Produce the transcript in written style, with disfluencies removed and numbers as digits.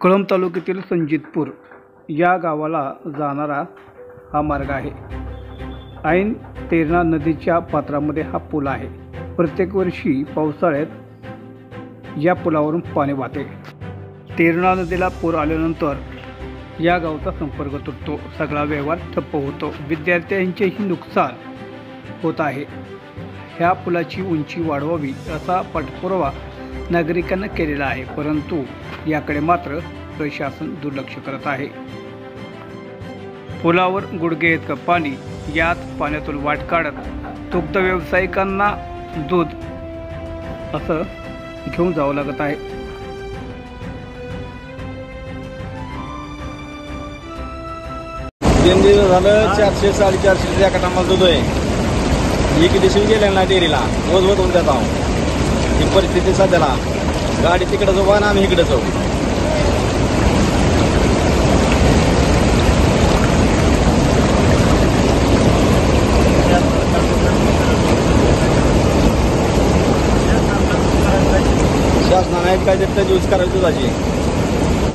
कळंब तालुक्यातील संजितपूर या गावाला जाणारा हा मार्ग आहे। ऐन तेरणा नदीच्या पात्रामध्ये हा पूल आहे। प्रत्येक वर्षी पावसाळ्यात या पुलावरून पाणी वाहते। तेरणा नदीला पूर आल्यानंतर या गावचा संपर्क तुटतो, सगळा व्यवहार ठप्प होतो, विद्यार्थ्यांचेही नुकसान होत आहे। ह्या पुलाची उंची वाढवावी असा पाठपुरावा नागरिकांना केलेला आहे, परंतु याकडे मात्र प्रशासन दुर्लक्ष करत आहे। पुलावर गुडघे इतकं पाणी, यात पाण्यातून वाट काढत दुग्ध व्यावसायिकांना दूध असं घेऊन जावं लागत आहे। 3 दिवस झालं 400-450 एका टायमाला दूध आहे। एक दिवशी गेले ना डेअरीला रोज होऊन देत आहोत। ही परिस्थिती सध्याला गाडी तिकडे जाऊ आणि आम्ही इकडे जाऊ। शासनाने काहीतरी यूज करायची दुधाची।